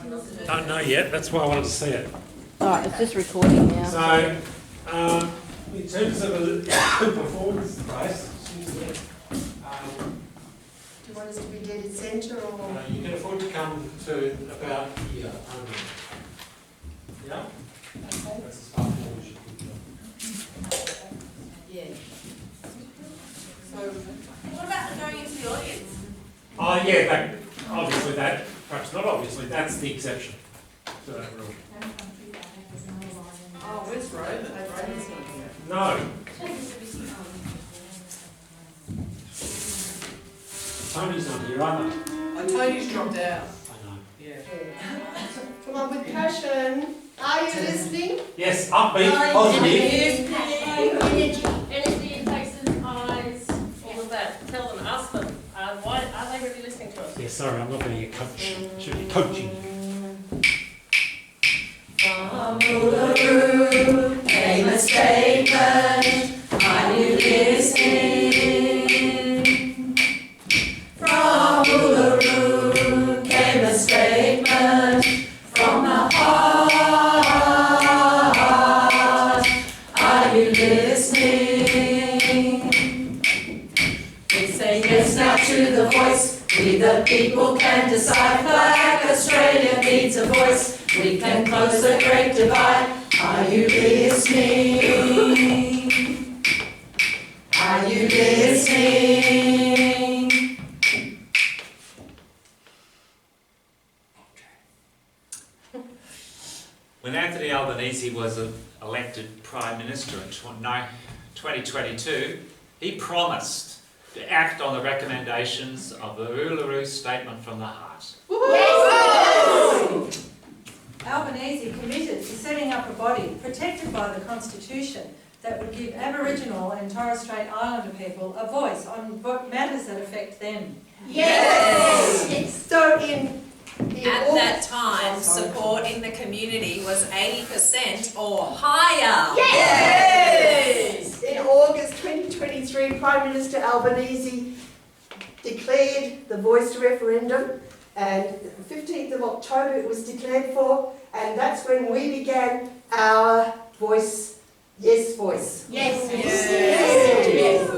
Don't know yet, that's why I wanted to see it. Alright, it's just recording now. So, in terms of a performance base, Do you want us to be dead centre or? you can afford to come to about here. Yeah? Okay. That's as far forward as you can Yeah. So, What about going into the audience? Oh, yeah, obviously perhaps not obviously, that's the exception to that rule. oh, where's Roman? Roman's not here. No. Tony's not here either. Oh, Tony's dropped out. I know. Yeah. Come on, with passion. Are you listening? Yes, upbeat, positive. Energy in faces, eyes, all of that. Tell them, ask them, why are they really listening to us? Yeah, sorry, I'm not being a coach. Should be coaching. From Uluru came a statement, are you listening? From Uluru came a statement, from the heart, are you listening? We say yes now to the voice, we the people can decide, Black Australia needs a voice. We can close the great divide. Are you listening? Are you listening? When Anthony Albanese was elected Prime Minister in 2022, he promised to act on the recommendations of the Uluru Statement from the Heart. Albanese committed to setting up a body protected by the Constitution that would give Aboriginal and Torres Strait Islander people a voice on matters that affect them. Yes! So in At that time, support in the community was 80% or higher. Yes! In August 2023, Prime Minister Albanese declared the voice referendum, and the 15th of October it was declared for, and that's when we began our voice, yes voice. Yes. Yes.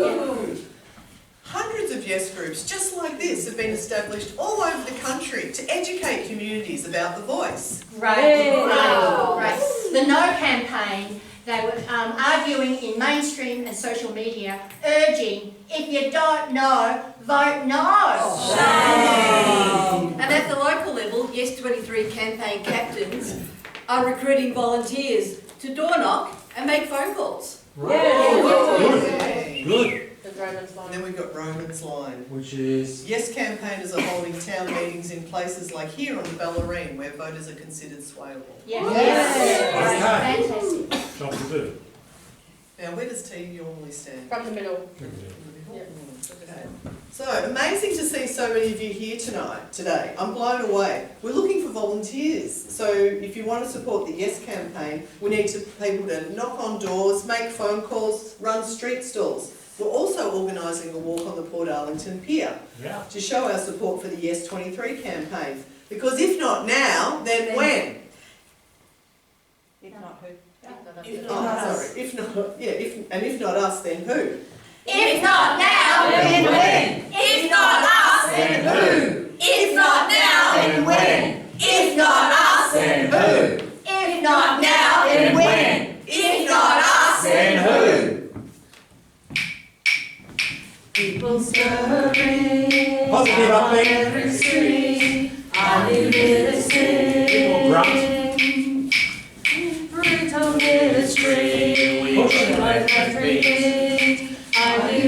Hundreds of yes groups just like this have been established all over the country to educate communities about the voice. Right. Right. The No campaign, they were arguing in mainstream and social media, urging, if you don't know, vote no. And at the local level, Yes23 campaign captains are recruiting volunteers to door knock and make phone calls. Good. And then we've got Roman's line. Which is. Yes campaigners are holding town meetings in places like here on the Bellarine where voters are considered swayable. Yes. Okay. Fantastic. Job to do. Now where does T normally stand? From the middle. Okay. So, amazing to see so many of you here today. I'm blown away. We're looking for volunteers. So, if you want to support the Yes campaign, we need people to knock on doors, make phone calls, run street stalls. We're also organising a walk on the Port Arlington Pier to show our support for the Yes23 campaign. Because if not now, then when? If not who? If not us, then who? If not now, then when? If not us, then who? If not now, then when? If not us, then who? If not now, then when? If not us, then who? People stirring Positive on upbeat. every street. Are you People grunt. listening? Brutal ministry. Push. Like every beat. Are you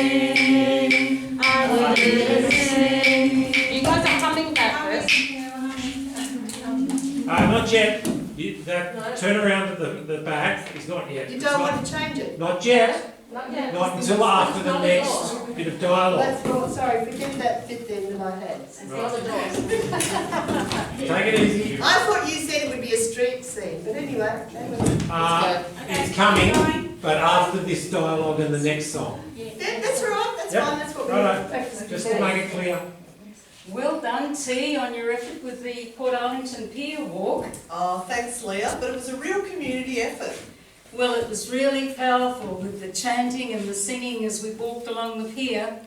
listening? Are you listening? You guys are coming back first. Not yet. That turnaround at the back is not yet. You It's don't not- want to change it? Not yet. Not yet. Not until after the next bit of dialogue. That's all, sorry, forget that bit then that I had. It's not the doors. Take it easy. I thought you said it would be a street scene, but anyway. It's coming, but after this dialogue and the next song. Yeah, that's all right, that's Yep. fine, that's what we Righto. practice. Just to make it clear. Well done, T, on your effort with the Port Arlington Pier Walk. Oh, thanks Leah, but it was a real community effort. Well, it was really powerful with the chanting and the singing as we walked along the pier.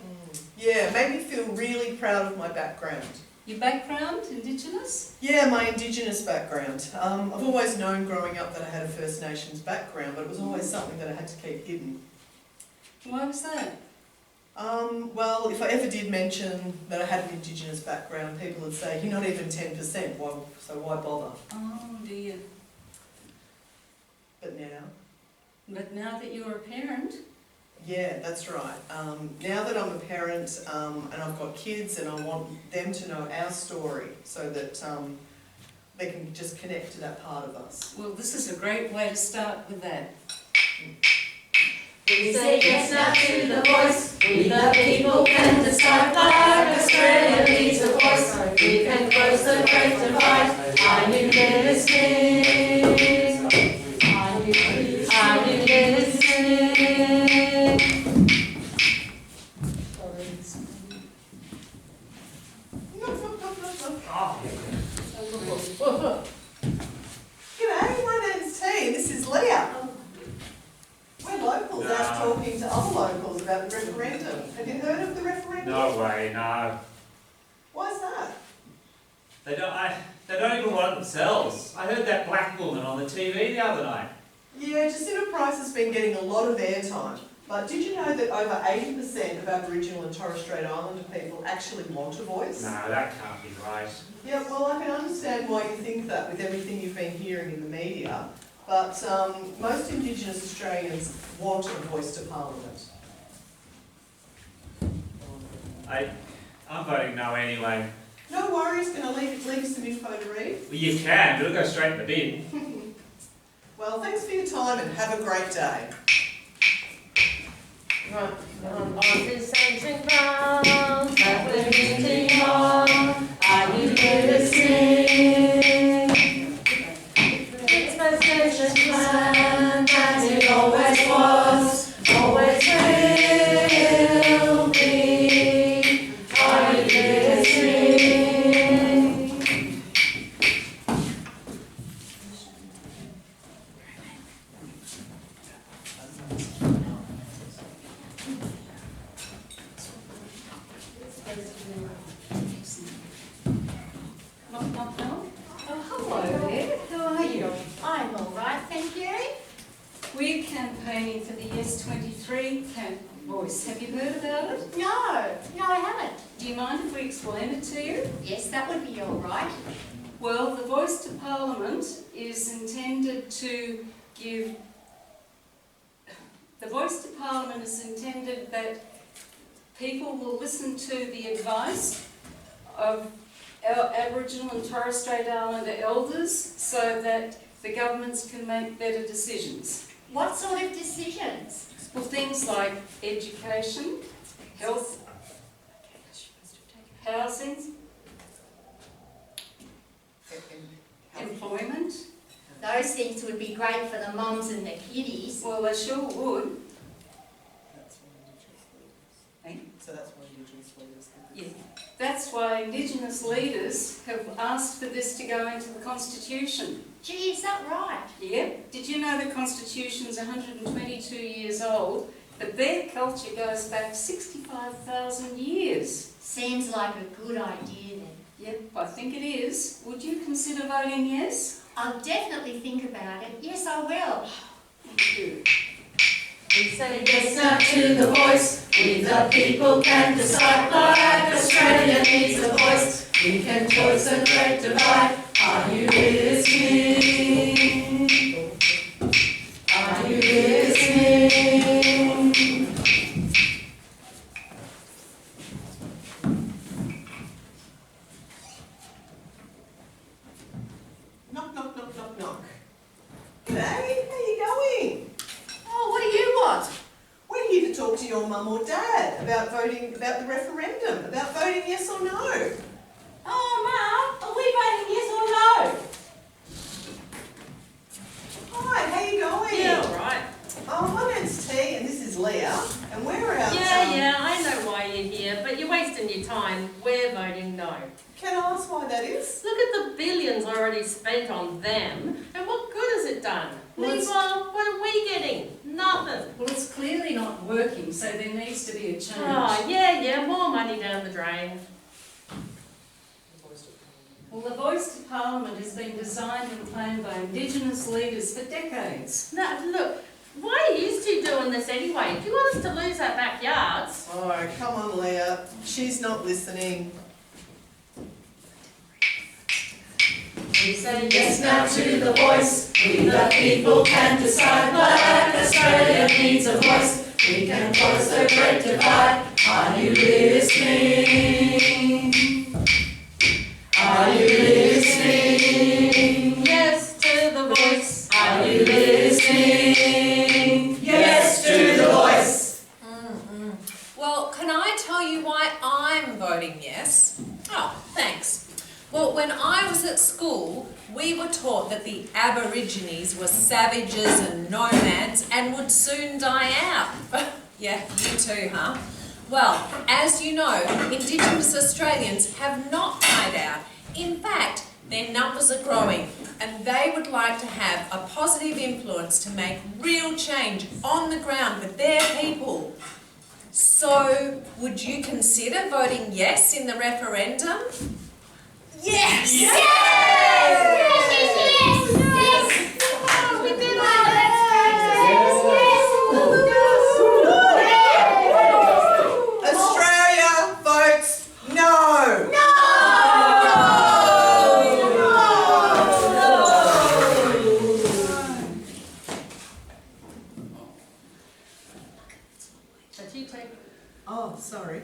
Yeah, it made me feel really proud of my background. Your background, Indigenous? Yeah, my Indigenous background. I've always known growing up that I had a First Nations background, but it was always something that I had to keep hidden. Why was that? Well, if I ever did mention that I had an Indigenous background, people would say, you're not even 10%, so why bother? Oh dear. But now? But now that you're a parent, Yeah, that's right. Now that I'm a parent and I've got kids and I want them to know our story so that they can just connect to that part of us. well, this is a great way to start with that. We say yes now to the voice. We the people can decide. Like Australia needs a voice. We can close the great divide. Are you listening? Are you listening? G'day, my name's T and this is Leah. We're locals out talking to other locals about the referendum. Have you heard of the referendum? No way, no. Why's that? They don't even want it themselves. I heard that black woman on the TV the other night. Yeah, Jacinta Price has been getting a lot of airtime. But did you know that over 80% of Aboriginal and Torres Strait Islander people actually want a voice? No, that can't be right. Yeah, well, I can understand why you think that with everything you've been hearing in the media. But most Indigenous Australians want a voice to Parliament. I'm voting no anyway. No worries, can I leave you some info to read? Well, you can, but it'll go straight in the bin. Well, thanks for your time and have a great day. On this ancient ground that we're meeting on, are you listening? It's First Nations land as it always was, always will be. Are you listening? Hello there, how are you? I'm all right, thank you. We're campaigning for the Yes23 voice. Have you heard about it? No, I haven't. Do you mind if we explain it to you? Yes, that would be all right. Well, the voice to Parliament is intended to give... The voice to Parliament is intended that people will listen to the advice of our Aboriginal and Torres Strait Islander elders so that the governments can make better decisions. What sort of decisions? Well, things like education, health, housing, employment. Those things would be great for the mums and the kiddies. Well, they sure would. That's why Indigenous leaders. Eh? So that's why Indigenous leaders. Yeah. That's why Indigenous leaders have asked for this to go into the Constitution. Gee, is that right? Yep. Did you know the Constitution's 122 years old, but their culture goes back 65,000 years? Seems like a good idea then. Yep, I think it is. Would you consider voting yes? I'll definitely think about it. Yes, I will. Thank you. We say yes now to the voice. We the people can decide. Like Australia needs a voice. We can close the great divide. Are you listening? Are you listening? Knock, knock, knock, knock, knock. G'day, how you going? Oh, what do you want? We're here to talk to your mum or dad about voting, about the referendum, about voting yes or no. Oh, Mum, are we voting yes or no? Hi, how you going? Yeah, all right. Oh, my name's T and this is Leah, and we're out. Yeah, I know why you're here, but you're wasting your time. We're voting no. that is? Look at the billions already spent on them, and what good has it done? Well, it's- Meanwhile, what are we getting? Nothing. Well, it's clearly not working, so there needs to be a change. Oh, yeah, more money down the drain. Well, the Voice to Parliament has been designed and planned by Indigenous leaders for decades. No, look, why are you two doing this anyway? Do you want us to lose our backyards? Oh, come on, Leah. She's not listening. We say Yes now to the voice, we the people can decide. Black Australia needs a voice, we can close the great divide. Are you listening? Are you listening? yes to the voice. Are you listening? Yes to the voice. Well, can I tell you why I'm voting yes? Oh, thanks. Well, when I was at school, we were taught that the Aborigines were savages and nomads and would soon die out. Yeah, you too, huh? Well, as you know, Indigenous Australians have not died out. In fact, their numbers are growing, and they would like to have a positive influence to make real change on the ground with their people. So, would you consider voting yes in the referendum? Yes! Yes! Oh, we did Australia votes no. Oh, sorry.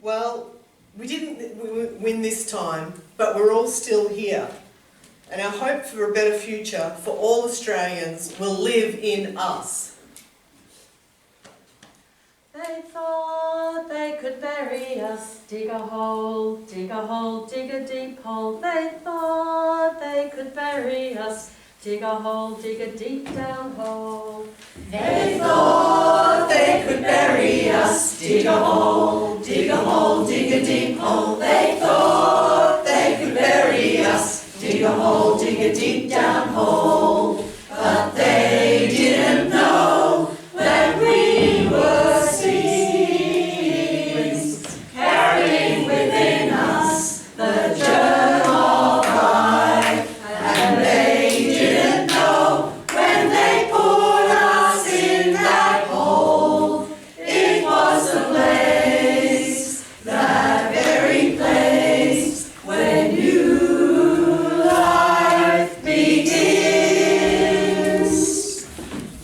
Well, we didn't win this time, but we're all still here. And our hope for a better future for all Australians will live in us. They thought they could bury us. Dig a hole, dig a hole, dig a deep hole. They thought they could bury us. Dig a hole, dig a deep down hole. They thought they could bury us. Dig a hole, dig a hole, dig a deep hole. They thought they could bury us. Dig a hole, dig a deep down hole. But they didn't know that we were seeds, carrying within us the germ of life. And they didn't know when they put us in that hole. It was a place, that very place, where new life begins.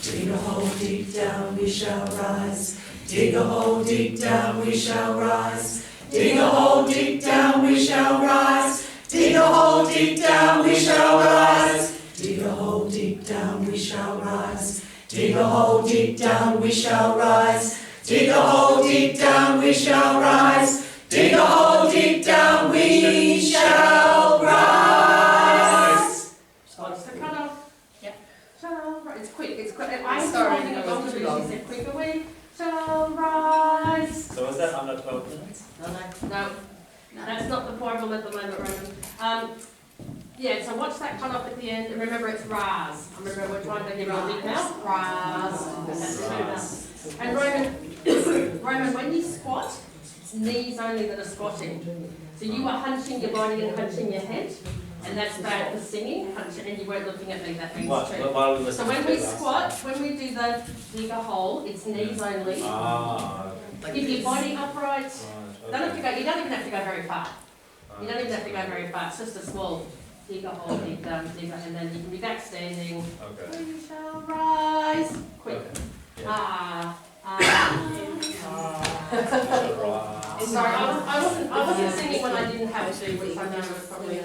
Dig a hole deep down, we shall rise. Dig a hole deep down, we shall rise. Dig a hole deep down, we shall rise. Dig a hole deep down, we shall rise. Dig a hole deep down, we shall rise. Dig a hole deep down, we shall rise. Dig a hole deep down, we shall rise. Dig a hole deep down, we shall rise. What's the cut off? Yep. Shall rise. It's quick, it's quick. I'm Sorry, holding it that was longer too than long. she said quicker. We shall rise. So was that under 12 minutes? No, that's not the problem at the moment, Roman. Yeah, so watch that cut off at the end, and remember it's Raz. Remember we're trying to give you a big mouth. Raz. That's the big mouth. And Roman, when you squat, it's knees only that are squatting. So you are hunching your body and hunching your head, and that's bad for singing. Hunching, and you weren't looking at me. That means What? too. While we So listened when to we it last squat, when we do the dig a hole, it's knees only. time. Ah, Keep your body upright. right, Don't have to okay. go. You don't even have to go very far. You don't even have to go very far. It's just a small dig a hole, dig down, dig up, and then you can be back standing. Okay. We shall rise. Quick. Okay. Yeah. Ah. Right. Sorry, I wasn't singing when I didn't have to, which I know was probably.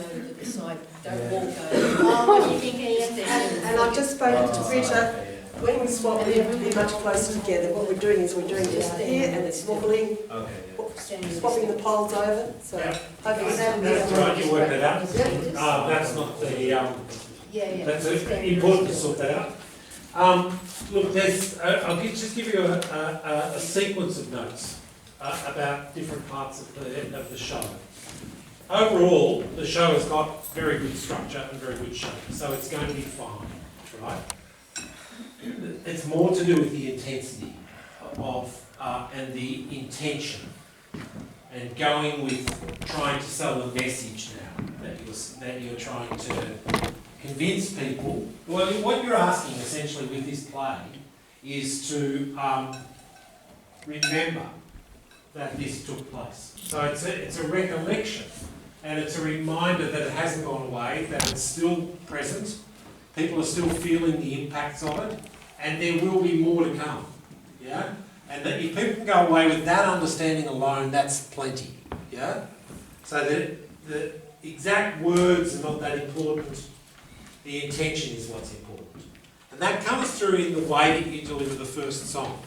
Don't walk Oh, what do you think, Ian? And I've just spoken to Rita. When we swap, we're much closer together. What we're doing is we're doing just here and it's wobbling, Okay, swapping the poles over. So Yeah. hopefully That's right, you worked it out. That's not the, that's important to sort that out. Look, there's, I'll just give you a sequence of notes about different parts of the show. overall, the show has got very good structure and very good shape, so it's going to be fine, right? It's more to do with the intensity of and the intention, and going with trying to sell the message now that you're trying to convince people. Well, what you're asking essentially with this play is to remember that this took place. So it's a recollection, and it's a reminder that it hasn't gone away, that it's still present. People are still feeling the impacts of it, and there will be more to come. Yeah? And that if people can go away with that understanding alone, that's plenty. Yeah? So the exact words are not that important. The intention is what's important. And that comes through in the way that you deliver the first song.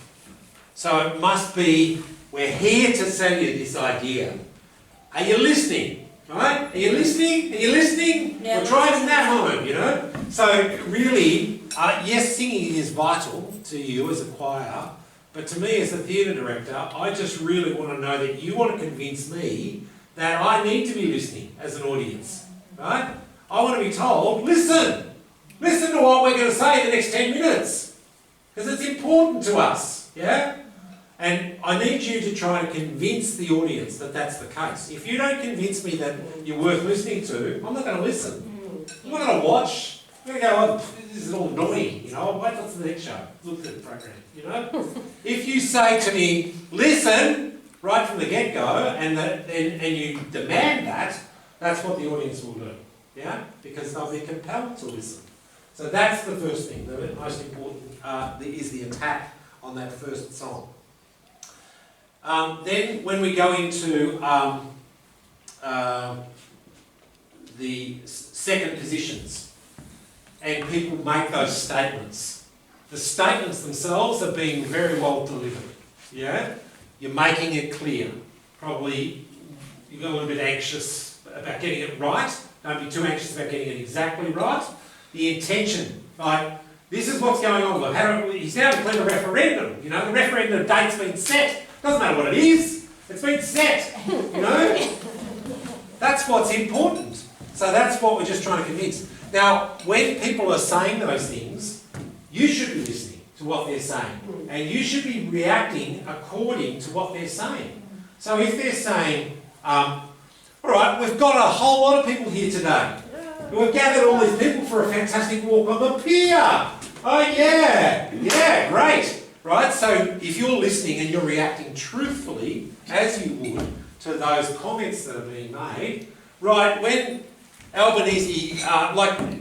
So it must be, we're here to sell you this idea. Are you listening? Right? Are you listening? Are you listening? Yeah, we're driving that home, you know? So really, yes, singing is vital to you as a choir, but to me as a theatre director, I just really want to know that you want to convince me that I need to be listening as an audience, right? I want to be told, listen! Listen to what we're going to say in the next 10 minutes, because it's important to us, yeah? And I need you to try and convince the audience that that's the case. If you don't convince me that you're worth listening to, I'm not going to listen. I'm not going to watch. I'm going to go, oh, this is all annoying, you know, I'll wait till the next show. Look at the program, you know. If you say to me, listen, right from the get-go, and you demand that, that's what the audience will do, yeah? Because they'll be compelled to listen. So that's the first thing. The most important is the attack on that first song. Then when we go into the second positions, and people make those statements, the statements themselves are being very well delivered. Yeah? You're making it clear. Probably you got a little bit anxious about getting it right. Don't be too anxious about getting it exactly right. The intention, like, this is what's going on. He's now declared a referendum. You know, the referendum date's been set. Doesn't matter what it is. It's been set. You know? That's what's important. So that's what we're just trying to convince. Now, when people are saying those things, you should be listening to what they're saying. And you should be reacting according to what they're saying. So if they're saying, all right, we've got a whole lot of people here today. We've gathered all these people for a fantastic walk on the pier. Oh yeah, yeah, great. Right, so if you're listening and you're reacting truthfully, as you would, to those comments that are being made, right, when Albanese,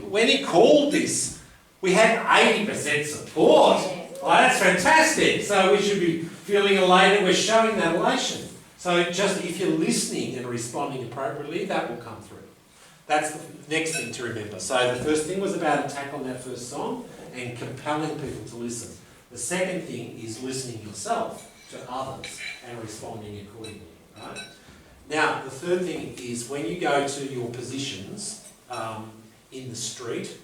when he called this, we had 80% support. Oh, that's fantastic. So we should be feeling elated. We're showing that elation. So just if you're listening and responding appropriately, that will come through. That's the next thing to remember. So the first thing was about attack on that first song and compelling people to listen. The second thing is listening yourself to others and responding accordingly. Right? Now, the third thing is when you go to your positions in the street,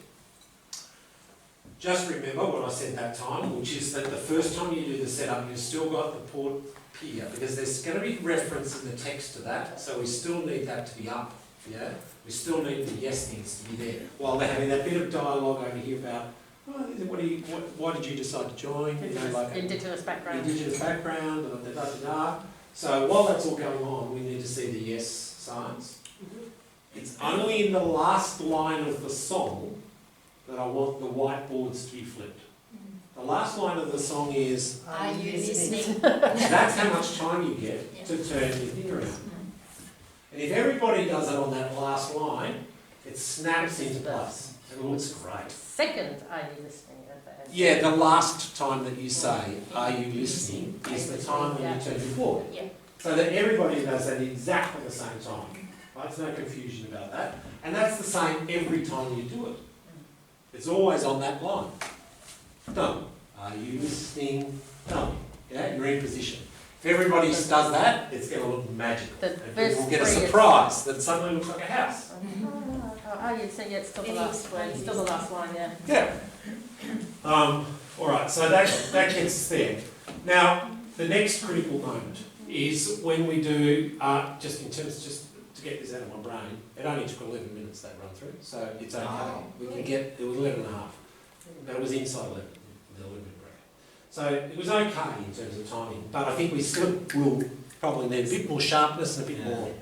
just remember what I said that time, which is that the first time you do the setup, you've still got the port pier, because there's going to be reference in the text to that, so we still need that to be up. Yeah, we still need the yes things to be there. While they're having that bit of dialogue over here about, why did you decide to join? You know, like Indigenous background. Indigenous background, So while that's all going on, we need to see the yes signs. It's only in the last line of the song that I want the whiteboards to be flipped. The last line of the song is, Are you listening? that's how much time you get to turn your thing around. And if everybody does it on that last line, it snaps into place. It looks great. Second, are you listening? Yeah, the last time that you say, are you listening, is the time when you turn your forward. Yeah. So that everybody does that at exactly the same time. Right? There's no confusion about that. And that's the same every time you do it. It's always on that line. Done. Are you listening? Done. Yeah, you're in position. If everybody does that, it's going to look magical. And people will get a surprise that it suddenly looks like a house. Oh, you see, yeah, it's still the last one. It's still the last line, yeah. Yeah. All right, so that gets us there. Now, the next critical moment is when we do, just in terms, just to get this out of my brain. It only took 11 minutes that run through, so it's okay. Oh, We can get, it was 11 and a half. That was inside 11, with a little bit of break. So it was okay in terms of timing, but I think we still will probably need a bit more sharpness and a bit more,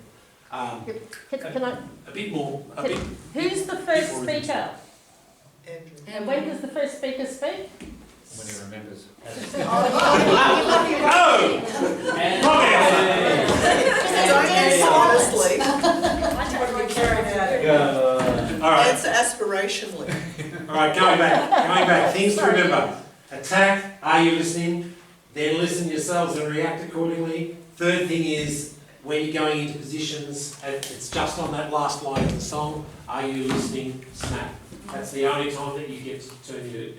Can I, a bit more, a bit. who's the first speaker? Andrew. And when does the first speaker speak? When he remembers. Oh! Wrong Don't answer honestly. All right. Answer aspirationally. All right, going back. Things to remember. Attack, are you listening? Then listen yourselves and react accordingly. Third thing is, when you're going into positions, and it's just on that last line of the song, are you listening? Snap. That's the only time that you get to turn your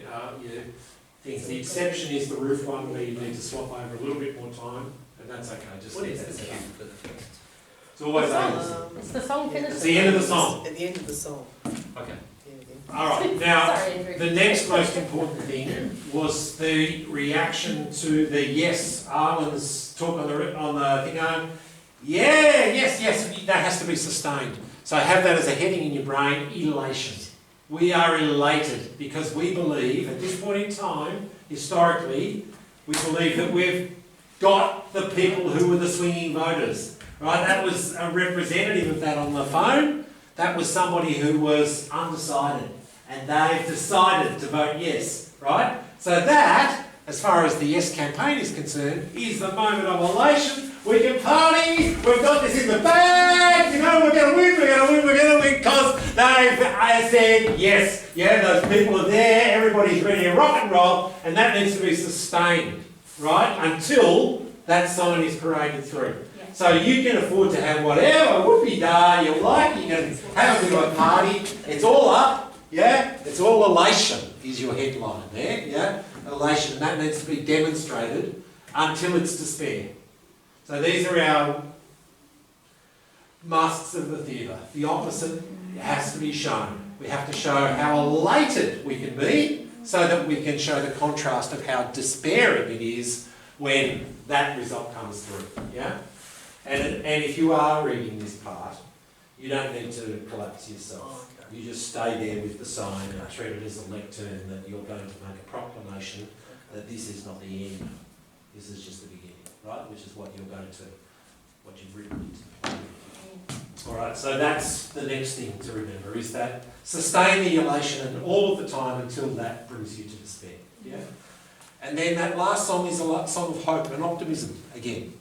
things. The exception is the roof one where you need to swap over a little bit more time, and that's okay. Just What leave is that the set cue up. for the first? It's always aimless. It's the song finished? It's the end of the song. At the end of the song. Okay. All right, now, Sorry, Andrew. the next most important thing was the reaction to the yes, Arlen's talk on the thing on, yeah, yes, that has to be sustained. So have that as a heading in your brain, elation. We are elated because we believe, at this point in time, historically, we believe that we've got the people who were the swinging voters, right? That was a representative of that on the phone. That was somebody who was undecided, and they've decided to vote yes, right? So that, as far as the Yes campaign is concerned, is the moment of elation. We can party, we've got this in the bag, you know, we're going to win, because they've said yes. Yeah, those people are there, everybody's ready to rock and roll, and that needs to be sustained, right, until that sign is paraded through. So you can afford to have whatever whoopie-da you like, you can have a bit of a party, it's all up, yeah? It's all elation is your headline there, yeah? Elation, and that needs to be demonstrated until it's despair. So these are our masks of the theatre. The opposite has to be shown. We have to show how elated we can be so that we can show the contrast of how despairing it is when that result comes through, yeah? And if you are reading this part, you don't need to collapse yourself. You just stay there with the sign and treat it as a lectern that you're going to make a proclamation that this is not the end, this is just the beginning, right? Which is what you're going to, what you've written into the plan. Alright, so that's the next thing to remember, is that sustain the elation and all of the time until that brings you to despair, yeah? And then that last song is a song of hope and optimism again.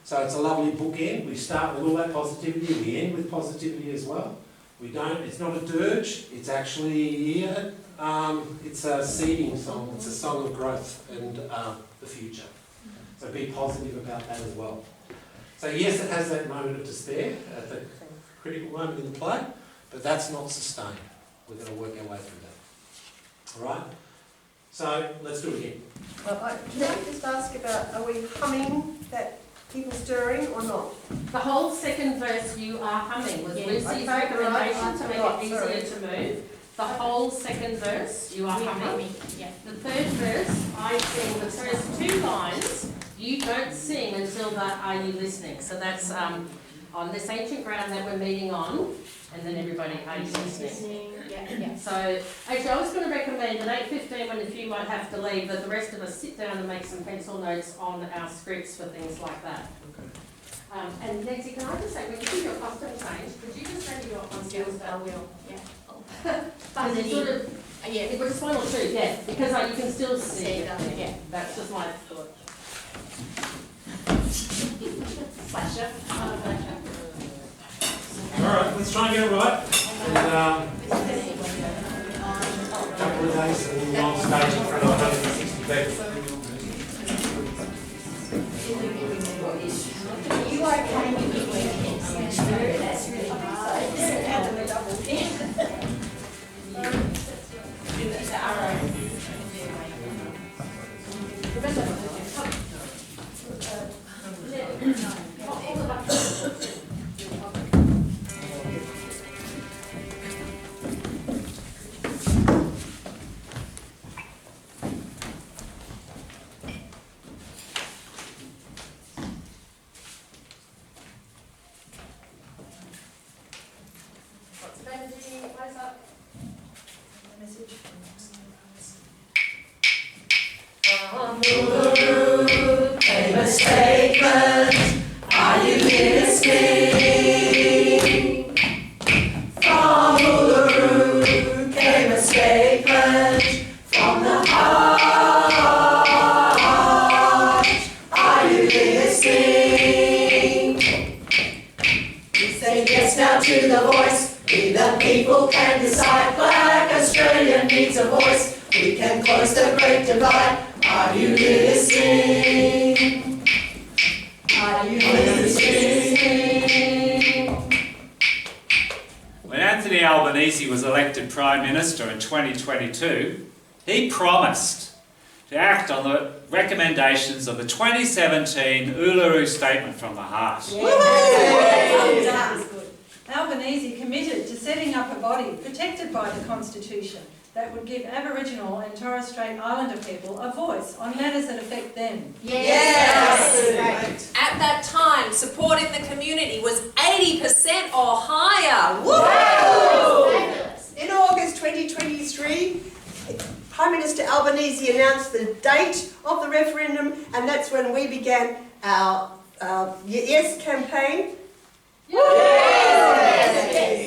So it's a lovely bookend. We start with all that positivity, we end with positivity as well. It's not a dirge, it's actually, it's a seeding song, it's a song of growth and the future. So be positive about that as well. So yes, it has that moment of despair at the critical moment in the play, but that's not sustained. We're going to work our way through that. All right? So let's do it again. Can I just ask about, are we humming that people stirring or not? The whole second verse you are humming was Lucy's Okay, recommendation to make it sorry. easier to move. The whole second verse you are humming. Yeah. The third verse, I sing the first two lines. You don't sing until that are you listening. So that's on this ancient ground that we're meeting on, and then everybody are you listening. Yeah. So actually I was going to recommend at 8:15 when a few might have to leave that the rest of us sit down and make some pencil notes on our scripts for things like that. Okay. And Nancy, can I just say, when you do your costume change, could you just send me your costumes? I will, yeah. But it's sort of, Yeah. it was one or two, yeah, because you can still see it. Yeah. That's just my thought. Flasher. Alright, let's try and get it right. And, a couple of days and we'll be on stage in front of 160 people. You okay with me working? That's really Close up. From Uluru came a statement, are you listening? From Uluru came a statement, from the heart, are you listening? We say yes now to the voice, we the people can decide, Black Australia needs a voice, we can close the great divide. Are you listening? Are you listening? When Anthony Albanese was elected Prime Minister in 2022, he promised to act on the recommendations of the 2017 Uluru Statement from the Heart. Albanese committed to setting up a body protected by the Constitution that would give Aboriginal and Torres Strait Islander people a voice on matters that affect them. Yes! At that time, supporting the community was 80% or higher. Woo! In August 2023, Prime Minister Albanese announced the date of the referendum, and that's when we began our Yes campaign. Yes.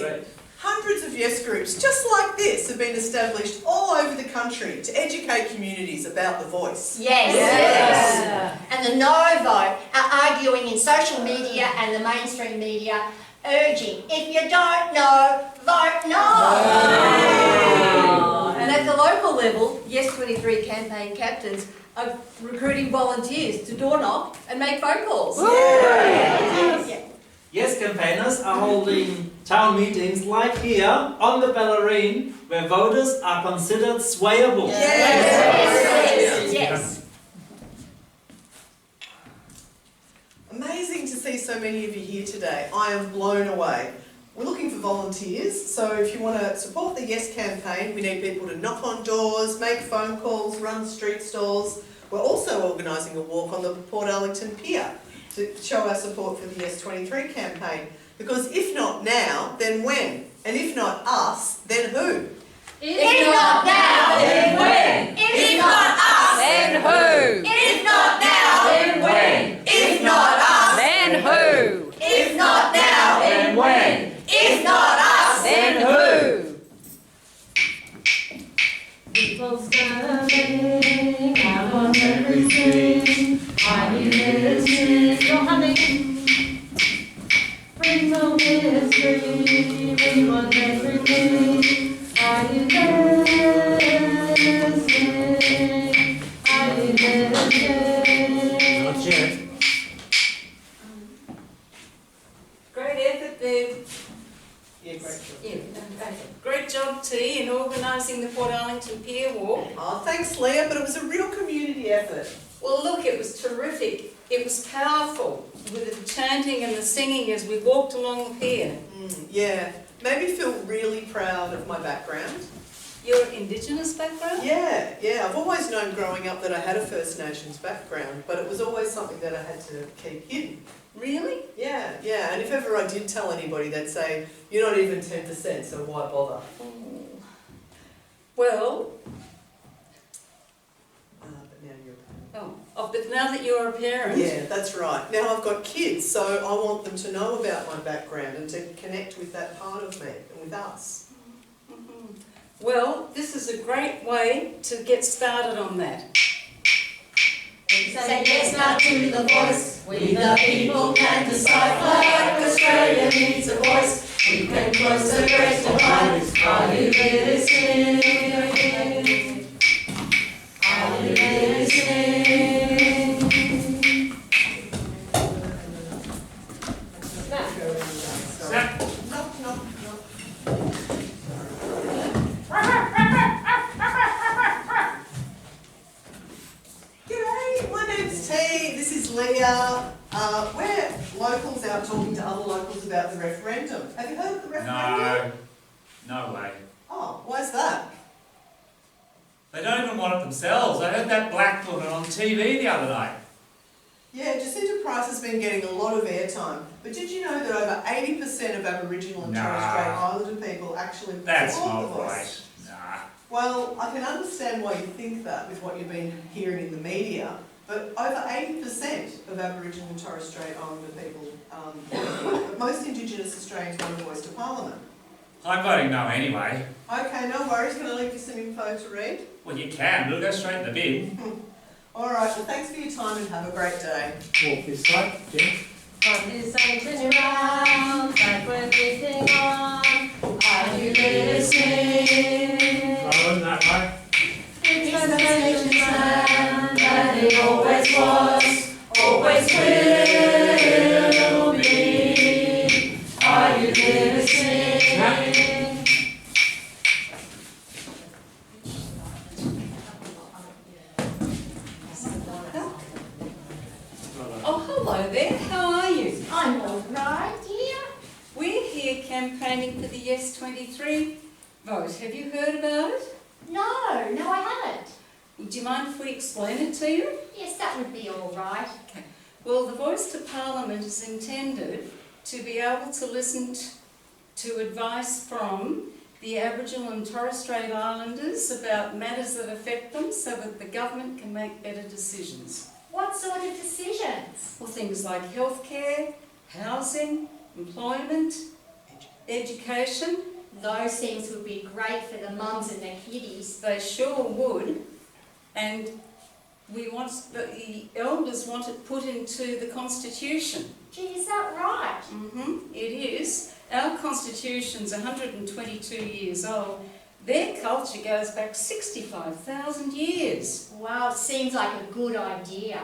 Hundreds of yes groups just like this have been established all over the country to educate communities about the voice. Yes. And the no vote are arguing in social media and the mainstream media, urging, if you don't know, vote no. And at the local level, Yes23 campaign captains are recruiting volunteers to door knock and make phone calls. Yes campaigners are holding town meetings like here on the Bellarine, where voters are considered swayable. Yes. Amazing to see so many of you here today. I am blown away. We're looking for volunteers, so if you want to support the Yes campaign, we need people to knock on doors, make phone calls, run street stalls. We're also organising a walk on the Port Arlington Pier to show our support for the Yes23 campaign. Because if not now, then when? And if not us, then who? If not now, then when? If not us, then who? If not now, then when? If not us, then who? If not now, then when? If not us, then who? People standing out on every street, are you listening? Go, honey. Bring on history, bring on everything, are you listening? Are you listening? Not yet. Great effort there. Yeah, great job. Great job, T, in organising the Port Arlington Pier Walk. Oh, thanks Leah, but it was a real community effort. Well, look, it was terrific. It was powerful with the chanting and the singing as we walked along the pier. Yeah, made me feel really proud of my background. Your Indigenous background? Yeah, I've always known growing up that I had a First Nations background, but it was always something that I had to keep hidden. Really? Yeah, and if ever I did tell anybody, they'd say, you're not even 10%, so why bother? Well, But now you're a parent. but now that you're a parent, Yeah, that's right. Now I've got kids, so I want them to know about my background and to connect with that part of me and with us. well, this is a great way to get started on that. Say yes now to the voice, we the people can decide, Black Australia needs a voice, we can close the great divide. Are you listening? Are you listening? Snap. Knock. G'day, my name's T, this is Leah. We're locals out talking to other locals about the referendum. Have you heard of the referendum? No way. Oh, why's that? They don't even want it themselves. I heard that black put it on TV the other night. Yeah, Jacinta Price has been getting a lot of airtime, but did you know that over 80% of Aboriginal and Torres Strait Islander people actually That's support the not Voice? right. Nah. Well, I can understand why you think that with what you've been hearing in the media, but over 80% of Aboriginal and Torres Strait Islander people, most Indigenous Australians want a voice to Parliament. I'm voting no anyway. Okay, no worries. Can I leave you some info to read? Well, you can. We'll go straight in the bin. All right, well, thanks for your time and have a great day. Walk this way, Jen. On this ancient ground that we're beating on, are you listening? Rowan, that way. It's the nation's land that it always was, always will be. Are you listening? Oh, hello there, how are you? I'm all right, dear. We're here campaigning for the Yes23 vote. Have you heard about it? No, I haven't. Would you mind if we explain it to you? Yes, that would be all right. Okay. Well, the Voice to Parliament is intended to be able to listen to advice from the Aboriginal and Torres Strait Islanders about matters that affect them so that the government can make better decisions. What sort of decisions? Well, things like healthcare, housing, employment, education. Those things would be great for the mums and the kiddies. They sure would. And we want, the elders want it put into the Constitution. Gee, is that right? It is. Our Constitution's 122 years old. Their culture goes back 65,000 years. Wow, it seems like a good idea.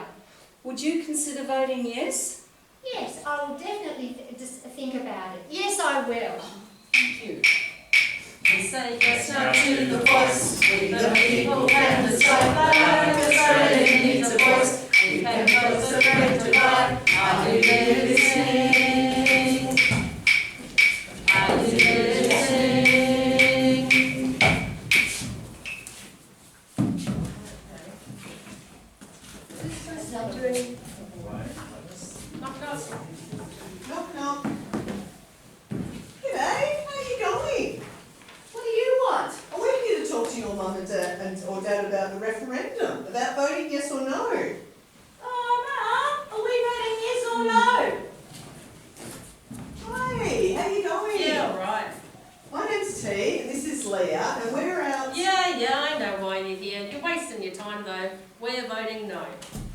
Would you consider voting yes? Yes, I will definitely just think about it. Yes, I will. Thank you. We say yes now to the voice. We the people can decide that Australia needs a voice. We can close the great divide. Are you listening? Are you listening? Knock, knock. G'day, how you going? What do you want? Oh, we're here to talk to your mum and dad or dad about the referendum, about voting yes or no. Oh, Mum, are we voting yes or no? Hi, how you going? Yeah, all right. My name's T, and this is Leah, and we're out. Yeah, I know why you're here. You're wasting your time though. We're voting no.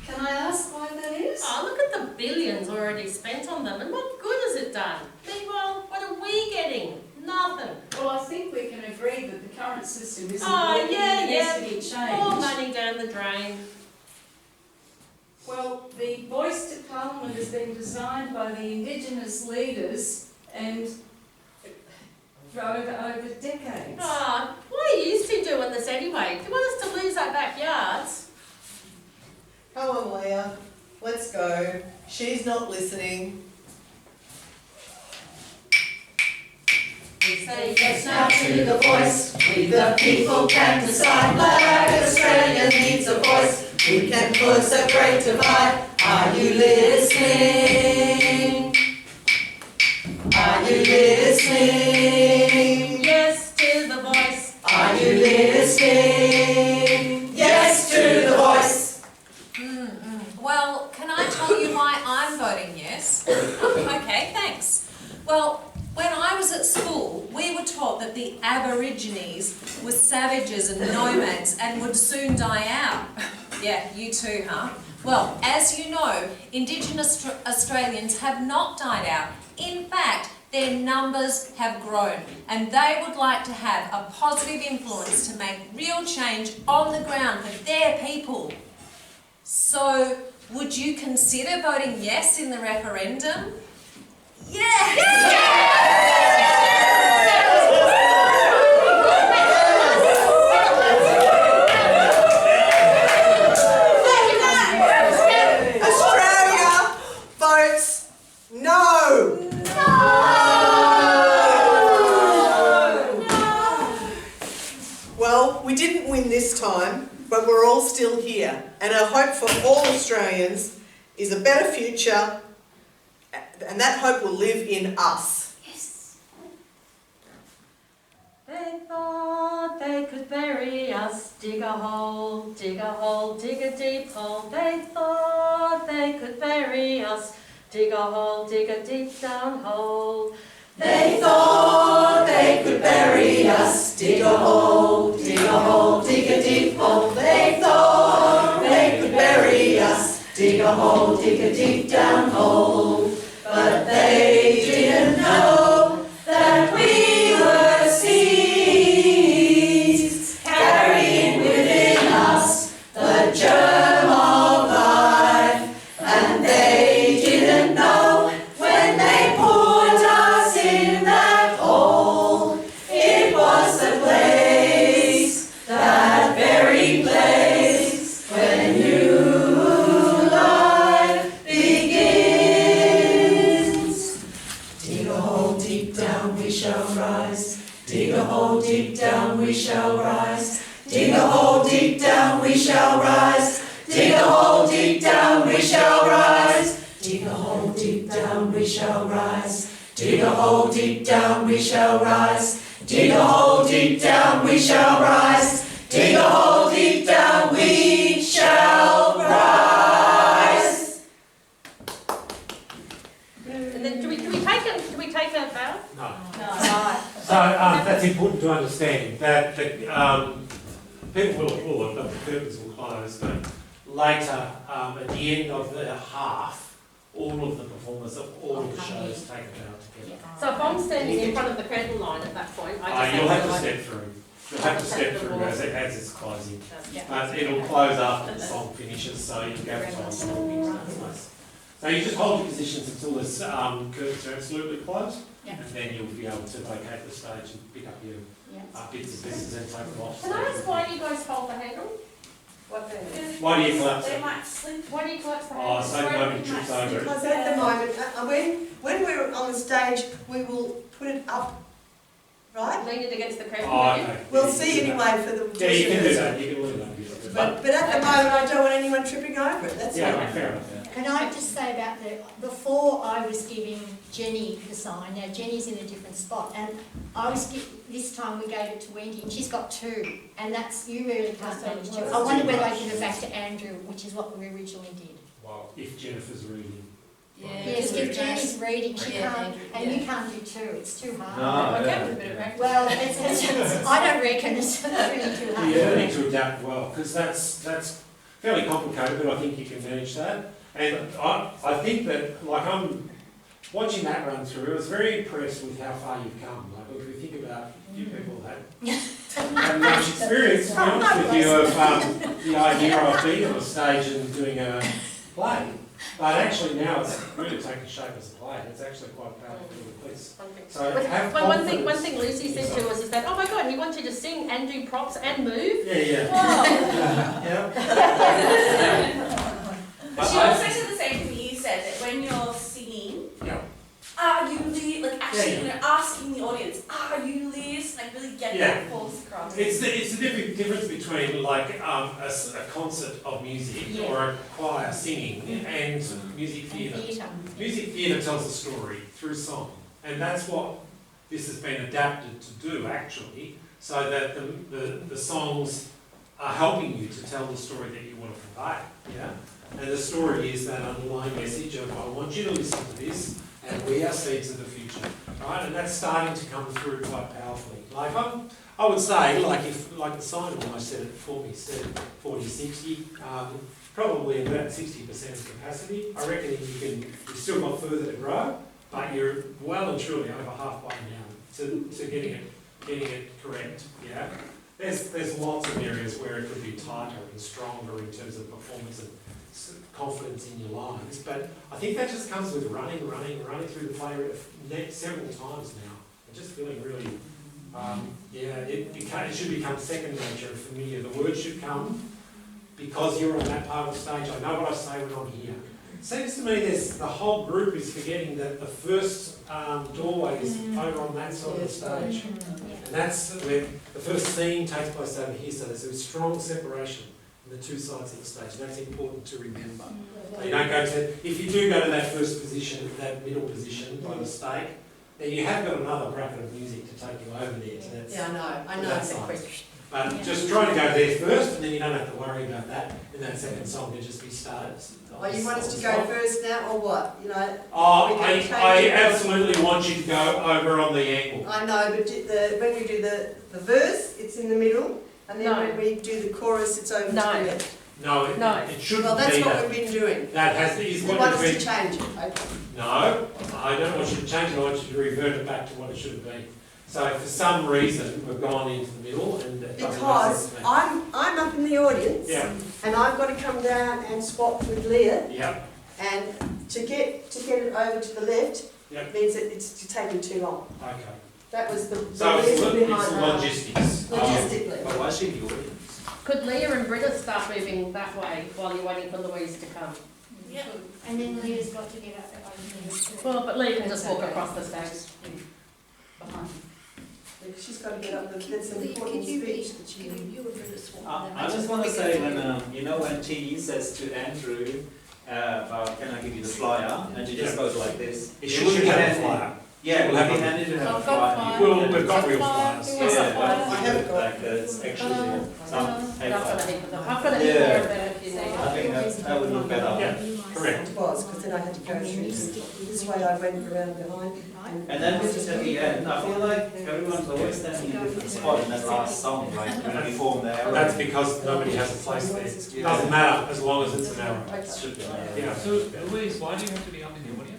Can I ask why that is? Oh, look at the billions already spent on them, and what good has it done? Meanwhile, what are we getting? Nothing. Well, I think we can agree that the current system isn't Oh, working and needs to be changed. More money down the drain. Well, the Voice to Parliament has been designed by the Indigenous leaders and for over decades. Ah, what are you two doing this anyway? Do you want us to lose our backyards? Come on, Leah, let's go. She's not listening. We say Yes now to the voice. We the people can decide. Like Australia needs a voice. We can close the great divide. Are you listening? Are you listening? yes to the voice. Are you listening? Yes to the voice. Well, can I tell you why I'm voting yes? Okay, thanks. Well, when I was at school, we were taught that the Aborigines were savages and nomads and would soon die out. Yeah, you too, huh? Well, as you know, Indigenous Australians have not died out. In fact, their numbers have grown, and they would like to have a positive influence to make real change on the ground for their people. So, would you consider voting yes in the referendum? Yes! Australia votes no. Well, we didn't win this time, but we're all still here. And our hope for all Australians is a better future, and that hope will live in us. Yes. They thought they could bury us, dig a hole, dig a deep hole. They thought they could bury us, dig a deep down hole. They thought they could bury us, dig a hole, dig a deep hole. They thought they could bury us, dig a deep down hole. But they didn't know that we were seeds, carrying within us the germ of life. And they didn't know when they poured us in that hole, it was the place, that very place, when new life begins. Dig a hole deep down, we shall rise. Dig a hole deep down, we shall rise. Dig a hole deep down, we shall rise. Dig a hole deep down, we shall rise. Dig a hole deep down, we shall rise. Dig a hole deep down, we shall rise. Dig a hole deep down, we shall rise. Dig a hole deep down, we shall rise. And then do we take a vow? No. Right. So that's important to understand, that people will applaud, but the curtains will close, but later, at the end of the half, all of the performers of all of the shows take a vow together. So if I'm standing in front of the curtain line at that point, I just You'll have to like- step through. You'll have to step through as it's closing. Yeah. But it'll close after the song finishes, so you go for time talking. So you just hold your positions until the curtains are absolutely closed, and then you'll be able to vacate the stage and pick up your bits and pieces and take them off. Can I ask why you guys hold the handle? What the? Why do you collapse They it? might slip. Why do you collapse the Oh, handle? so nobody trips over it. Because at the moment, when we're on the stage, we will put it up, right? Lean it against the curtain. Oh, will you? okay. We'll see anyway for the. Yeah, you can do that, you can leave that. But at the moment, I don't want anyone tripping over it, that's all. Yeah, fair enough. Can I just say about before I was giving Jenny the sign, now Jenny's in a different spot, and this time we gave it to Wendy, and she's got two, and you really can't manage two. I wonder whether I give it back to Andrew, which is what we originally did. Well, if Jennifer's reading. Yes, if Jenny's reading, she Yeah, can't, Andrew, and you can't do two, it's too hard. No, Okay, yeah. a bit of practice. Well, I don't reckon it's really too hard. You need to adapt well, because that's fairly complicated, but I think you can manage that. And I think that, like, I'm watching that run through, I was very impressed with how far you've come. Like, if we think about you people have much experience, to be honest with you, of the idea of being on a stage and doing a play. But actually now it's really taking shape as a play. It's actually quite a powerful piece. So have But one thing confidence Lucy said to us is that, oh my God, he wants you to sing and do props and move. Yeah. Wow. She also said the same thing you said, that when you're singing, Yeah. are you actually, Yeah. you know, asking the audience, are you listening? Like really get that force across. It's the difference between like a concert of music or a choir singing and music theatre. Music theatre tells a story through song, and that's what this has been adapted to do actually, so that the songs are helping you to tell the story that you want to convey. Yeah, and the story is that underlying message of I want you to listen to this, and we are seeds of the future, right? And that's starting to come through quite powerfully. Like I would say, like the sign almost said it for me, said 40-60, probably about 60% of capacity. I reckon you've still got further to grow, but you're well and truly over halfway now to getting it correct. Yeah, there's lots of areas where it could be tighter and stronger in terms of performance and confidence in your lines, but I think that just comes with running through the play several times now, and just feeling really, it should become second nature and familiar. The words should come because you're on that part of the stage. I know what I say when I'm here. It seems to me the whole group is forgetting that the first doorway is over on that side of the stage, and that's where the first scene takes place over here, so there's a strong separation. the two sides of the stage. That's important to remember. So you don't go to, if you do go to that first position, that middle position by mistake, then you have got another bracket of music to take you over there to that. Yeah, I know, that it's a side. quick. But just try to go there first, and then you don't have to worry about that. And that second song can just be started. Oh, you want us to go first now, or what, you know? Oh, we can change I it. absolutely want you to go over on the angle. I know, but when we do the verse, it's in the middle, and then No. when we do the chorus, it's over to the No. left. No, No. it shouldn't Well, that's be what that. we've been doing. That is You what want it's us been. to change it, okay? No, I don't want you to change it, I want you to revert it back to what it should have been. So for some reason, we've gone into the middle and it doesn't make Because sense to me. I'm up in the audience, Yeah, and I've got to come down and swap with Leah, yeah, and to get it over to the left Yeah. means that it's taking too long. okay. That was the So it's reason behind that. logistics. Logistically. But why should the audience? Could Leah and Britta start moving that way while you're waiting for Louise to come? Yeah. And then Leah's got to get up there over there. Well, but Leah can just walk across the stage. She's got to get up, that's an important speech that she I just want to say when T says to Andrew, about can I give you the flyer, and she just goes like this. It should have a flyer. Yeah, We'll we'll have be a- handy to have a I've got flyer. a flyer. We've got real flyers. Who wants a flyer? I haven't got. Like it's actually some I've got a paper. heap of them. I've got a heap Yeah. more of them if you need. I think that would look better. Yeah, correct. It was, because then I had to go through this way, I went around behind. And then just at the end, I feel like everyone's always standing in a different spot in that last song, like when we form there. That's because nobody has a place there. It doesn't matter as long as it's an arrow. It should be. Yeah. So, Louise, why do you have to be up in the audience?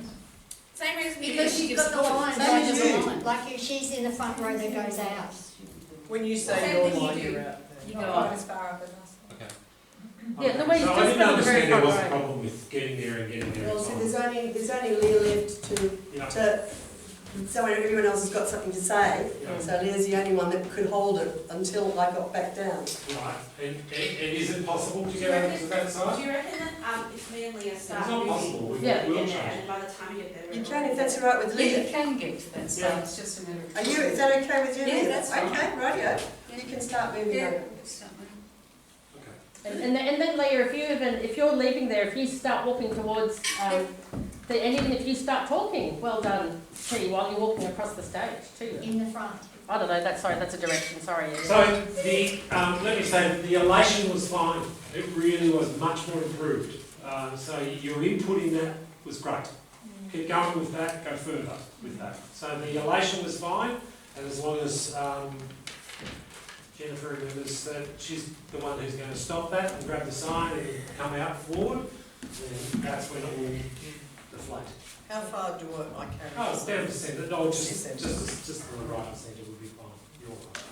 Same reason Because she's got the line, Same as you. like if she's in the front row that goes out. When you say Same your thing you line, do. you're out You there. go up as far up as us. Yeah, Louise, So I just didn't go to the very understand there was a front row. problem with getting there and getting there. Well, so there's only Leah left Yeah. so everyone else has got something to say. Yeah. So Leah's the only one that could hold it until I got back down. Right, and is it possible to get over to that side? Do you reckon that if me and Leah It's start not moving, possible, we Yeah. will and change. then by the time you get there, You can, if that's all right with Leah. can get to that Yeah. it's just a matter of. Are you, is that okay with you, Yeah, Leah? that's fine. Okay, rightio. You can start moving Yeah. over. Okay. And then Leah, if you're leaving there, if you start walking towards, and even if you start talking, well done, T, while you're walking across the stage too. In the front. I don't know, that's a direction, sorry. So let me say, the elation was fine. It really was much more improved. So your input in that was great. Keep going with that, go further with that. So the elation was fine, and as long as Jennifer remembers that she's the one who's going to stop that and grab the sign and come out forward, then that's when it will deflate. How far do I carry? Oh, it's down to centre. No, just Centre. to the right of centre would be fine. You're right.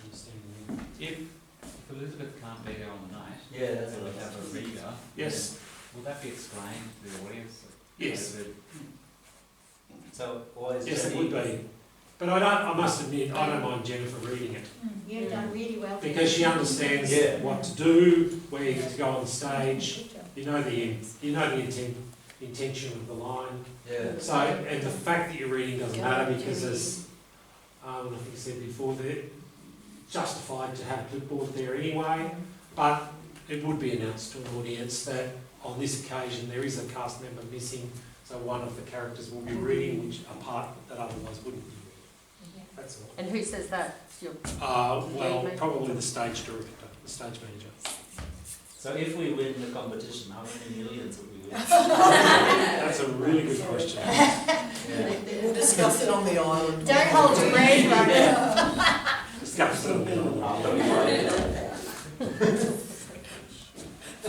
Understanding. If Elizabeth can't be there on the night, Yeah, that's and what we I have a was reader, Yes. will that be explained to the audience? Yes. So why is Yes, it Jenny- would be. But I must admit, I don't mind Jennifer reading it You've done really well. because she understands Yeah. what to do, where you get to go on stage. You know the intention of the line. Yeah. So, and the fact that you're reading doesn't matter because as I think I said before, they're justified to have clipboard there anyway. But it would be announced to an audience that on this occasion there is a cast member missing, so one of the characters will be reading which a part that otherwise wouldn't be reading. That's all. And who says that? It's your- Well, probably the stage director, the stage manager. So if we win the competition, how many millions would we win? That's a really good question. Yeah. We'll discuss it on the island. Don't hold your breath, right? Discuss it.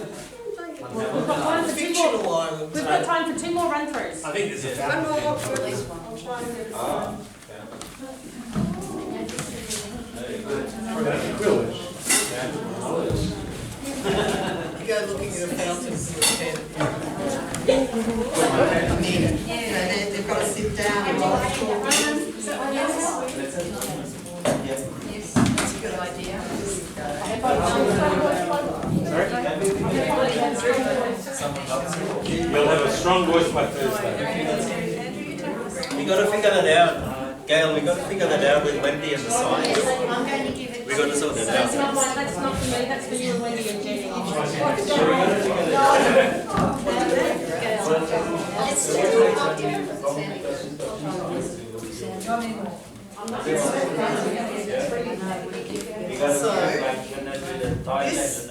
We've got time for two more, Fictional island. we've got time for two more run-throughs. I think there's a One fountain more, pen. I'll try and get it. Ah, very good. Village. You go looking at a fountain for a pen. Yeah, they've got to sit down and That's a good idea. You'll have a strong voice by Thursday. You gotta figure that out. Gail, we've got to figure that out with Wendy and the signs. I'm going to give it. We've got to sort that That's out. not mine, that's not for me, that's for you and Wendy and Jenny.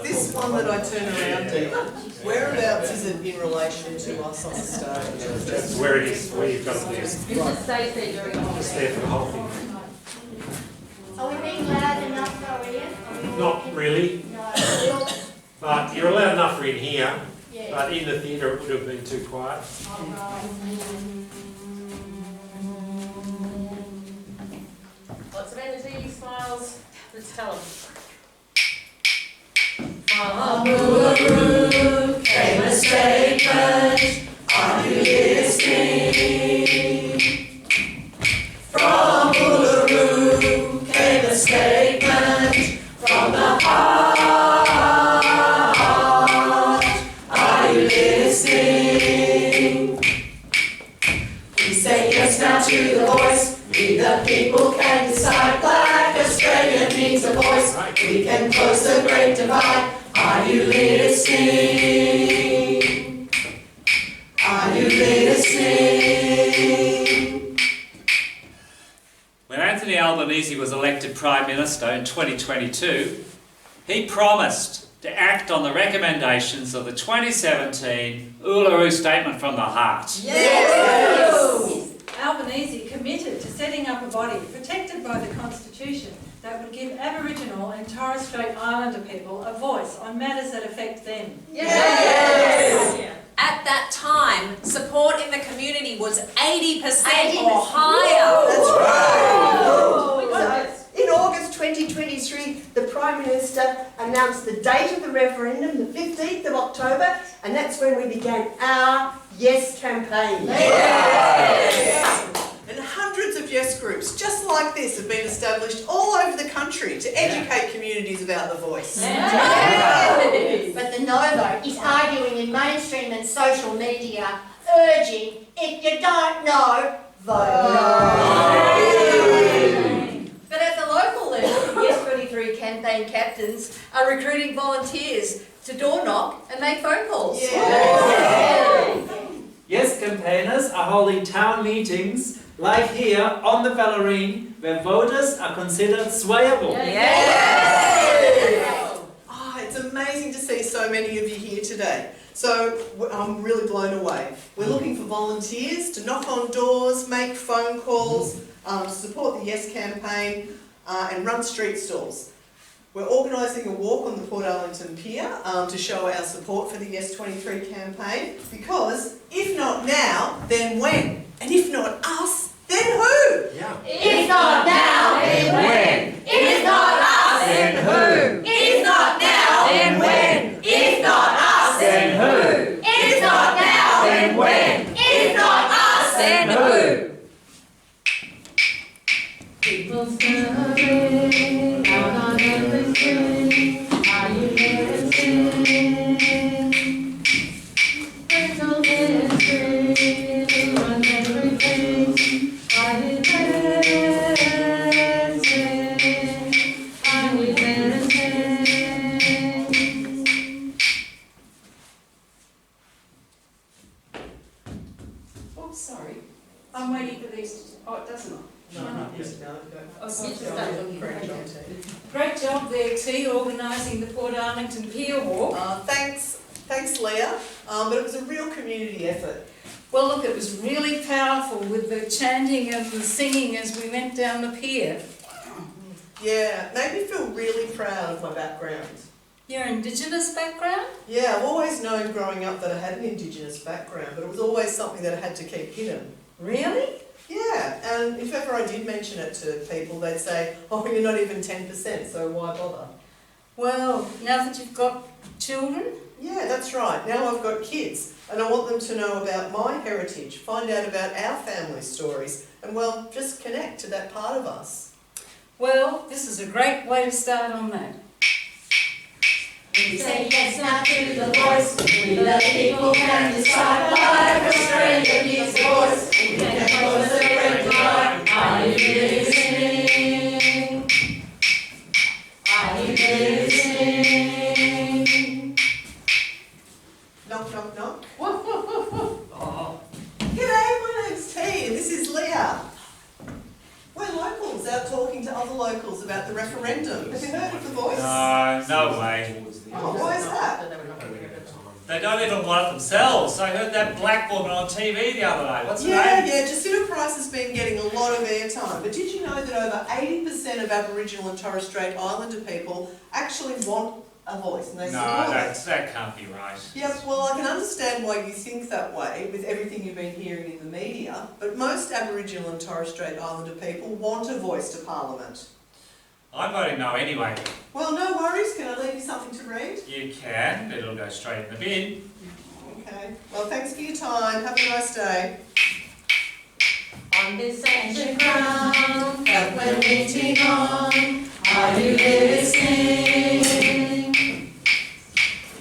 This one that I turn around to, whereabouts is it in relation to us on the stage? That's where it is, where you've got it there. It just stays there during the whole It's there for the whole thing. Are we being loud enough though, Ian? Not really, No. but you're loud enough for in here, Yeah. but in the theatre it would have been too quiet. Lots of energy, smiles, let's tell them. From Uluru came a statement, are you listening? From Uluru came a statement, from the heart, are you listening? We say yes now to the voice, we the people can decide, Black Australia needs a voice, we can close the great divide. Are you listening? Are you listening? When Anthony Albanese was elected Prime Minister in 2022, he promised to act on the recommendations of the 2017 Uluru Statement from the Heart. Yes! Albanese committed to setting up a body protected by the Constitution that would give Aboriginal and Torres Strait Islander people a voice on matters that affect them. Yes! At that time, support in the community was 80% or higher. That's right. In August 2023, the Prime Minister announced the date of the referendum, the 15th of October, and that's when we began our Yes campaign. Yes! And hundreds of yes groups just like this have been established all over the country to educate communities about the voice. But the no vote is arguing in mainstream and social media, urging, if you don't know, vote no. But at the local level, the Yes23 campaign captains are recruiting volunteers to door knock and make phone calls. Yes campaigners are holding town meetings like here on the Ballerine where voters are considered swayable. Oh, it's amazing to see so many of you here today. So I'm really blown away. We're looking for volunteers to knock on doors, make phone calls, support the Yes campaign and run street stalls. We're organising a walk on the Port Arlington Pier to show our support for the Yes23 campaign because if not now, then when? And if not us, then who? Yeah. If not now, then when? If not us, then who? If not now, then when? If not us, then who? If not now, then when? If not us, then who? People serving out on every street. Are you listening? Little history runs everything. Are you listening? Are you listening? Oops, sorry. I'm waiting for these to, oh, it doesn't. Great job there, T, organising the Port Arlington Pier Walk. Thanks Leah, but it was a real community effort. Well, look, it was really powerful with the chanting and the singing as we went down the pier. Yeah, it made me feel really proud of my background. Your Indigenous background? Yeah, I've always known growing up that I had an Indigenous background, but it was always something that I had to keep hidden. Really? Yeah, and if ever I did mention it to people, they'd say, oh, you're not even 10%, so why bother? Well, now that you've got children? Yeah, that's right. Now I've got kids, and I want them to know about my heritage, find out about our family stories, and well, just connect to that part of us. Well, this is a great way to start on that. We say yes now to the voice, we the people can decide. Black Australia needs a voice, we can close the great divide. Are you listening? Are you listening? Knock, knock, knock. Oh. G'day, my name's T and this is Leah. We're locals out talking to other locals about the referendum. Have you heard of The Voice? No way. Oh, why is that? They don't even want it themselves. I heard that black woman on TV the other day. What's her name? Yeah, Jacinta Price has been getting a lot of airtime, but did you know that over 80% of Aboriginal and Torres Strait Islander people actually want a voice and they No, support it? that can't be right. Yeah, well, I can understand why you think that way with everything you've been hearing in the media, but most Aboriginal and Torres Strait Islander people want a voice to Parliament. I'm voting no anyway. Well, no worries. Can I leave you something to read? You can, but it'll go straight in the bin. Okay. Well, thanks for your time. Have a nice day. On this ancient ground that we're meeting on, are you listening?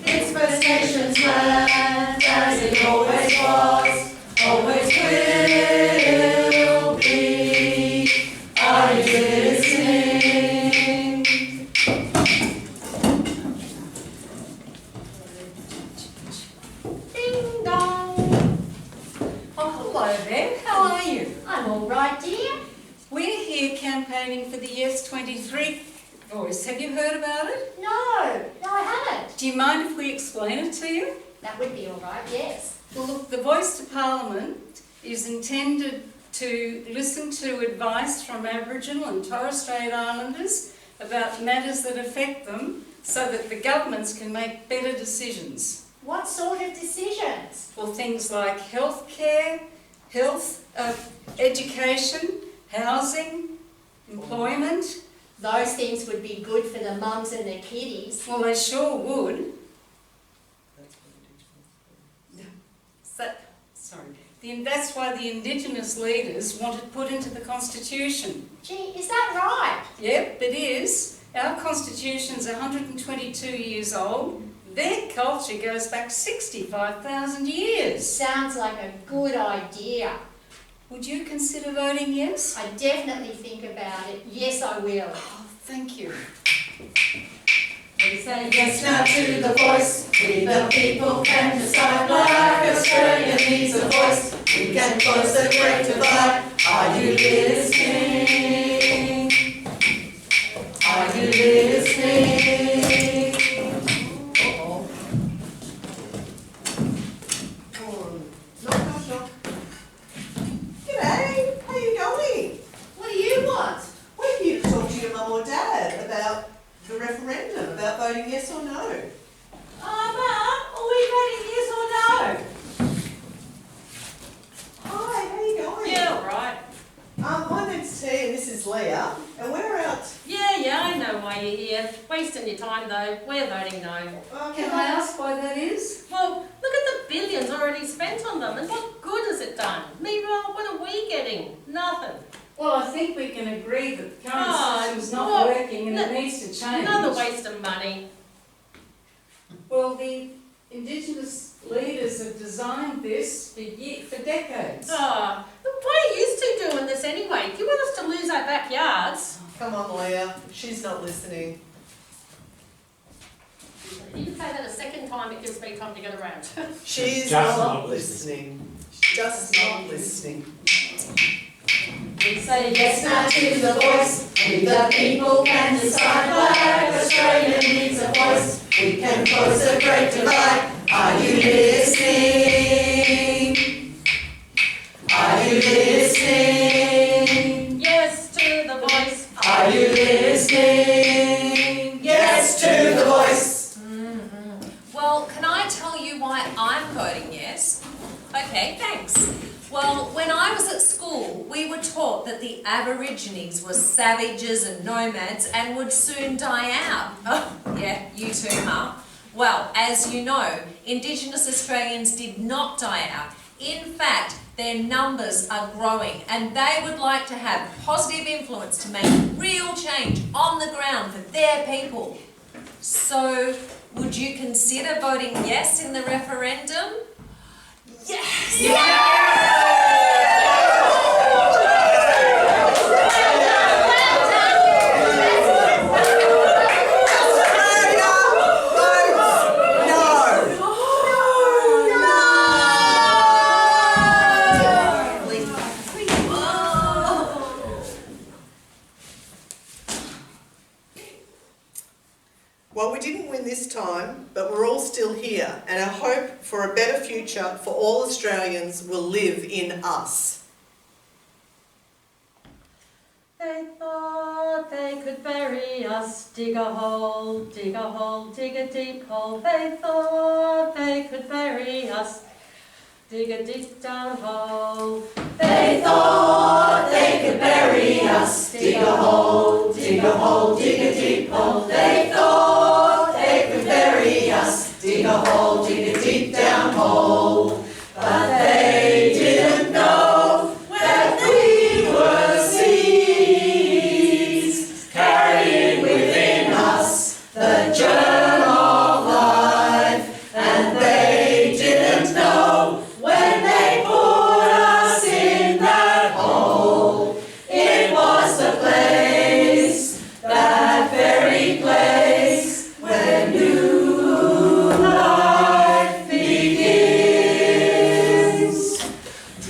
It's First Nations land, as it always was, always will be. Are you listening? Ding dong. Oh, hello there. How are you? I'm all right, dear. We're here campaigning for the Yes23 voice. Have you heard about it? No, I haven't. Do you mind if we explain it to you? That would be all right, yes. Well, look, the Voice to Parliament is intended to listen to advice from Aboriginal and Torres Strait Islanders about matters that affect them so that the governments can make better decisions. What sort of decisions? Well, things like healthcare, education, housing, employment. Those things would be good for the mums and the kiddies. Well, they sure would. That's why the Indigenous leaders want it put into the Constitution. Gee, is that right? Yep, it is. Our Constitution's 122 years old. Their culture goes back 65,000 years. Sounds like a good idea. Would you consider voting yes? I definitely think about it. Yes, I will. Oh, thank you. We say yes now to the voice. We the people can decide. Black Australia needs a voice. We can close the great divide. Are you listening? Are you listening? Uh-oh. Come on. Knock, knock, knock. G'day. How you going? What do you want? We're here to talk to your mum or dad about the referendum, about voting yes or no. Mum, are we voting yes or no? Hi, how you going? Yeah, all right. My name's T and this is Leah, and we're out. Yeah, I know why you're here. Wasting your time though. We're voting no. Can I ask why that is? Well, look at the billions already spent on them, and what good has it done? Meanwhile, what are we getting? Nothing. Well, I think we can agree that the current system's not well, working and it needs to change. Another waste of money. Well, the Indigenous leaders have designed this for decades. Oh, we're used to doing this anyway. Do you want us to lose our backyards? Come on, Leah. She's not listening. You can say that a second time, it gives me time to get around. She's Just not not listening. Just not listening. We say yes now to the voice. We the people can decide. Black Australia needs a voice. We can close the great divide. Are you listening? Are you listening? Yes to the voice. Are you listening? Yes to the voice. Well, can I tell you why I'm voting yes? Okay, thanks. Well, when I was at school, we were taught that the Aborigines were savages and nomads and would soon die out. Oh, yeah, you too, Ma. Well, as you know, Indigenous Australians did not die out. In fact, their numbers are growing and they would like to have positive influence to make real change on the ground for their people. So, would you consider voting yes in the referendum? Yes! Yeah! Well, we didn't win this time, but we're all still here, and our hope for a better future for all Australians will live in us. They thought they could bury us, dig a hole, dig a deep hole. They thought they could bury us, dig a deep down hole. They thought they could bury us, dig a hole, dig a deep hole. They thought they could bury us, dig a deep down hole. But they didn't know that we were seeds, carrying within us the germ of life. And they didn't know when they put us in that hole, it was the place, that very place, where new life begins.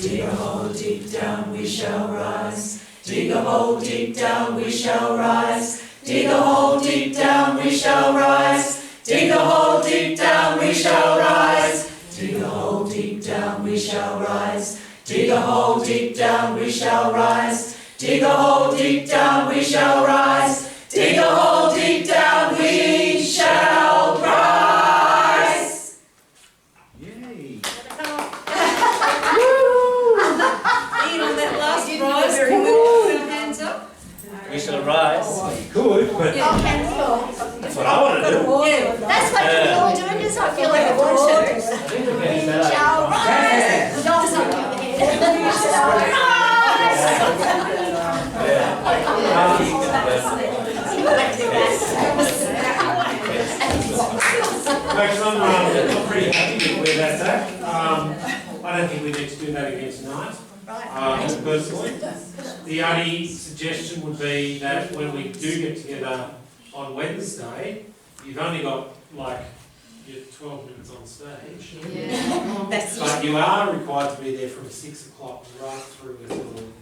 Dig a hole deep down, we shall rise. Dig a hole deep down, we shall rise. Dig a hole deep down, we shall rise. Dig a hole deep down, we shall rise. Dig a hole deep down, we shall rise. Dig a hole deep down, we shall rise. Dig a hole deep down, we shall rise. Dig a hole deep down, we shall rise. Yay! Ian, on that last rise, can we all put our hands up? We shall rise. Good, but Oh, can we all? that's what I want to do. Yeah. That's what we all do, because I feel like I want to. We shall rise. Not something over here. We shall Folks, I'm pretty happy with where that's at. I don't think we need to do that again tonight. Personally, the only suggestion would be that when we do get together on Wednesday, you've only got like your 12 minutes on stage. Yeah. But you are required to be there from 6 o'clock right through until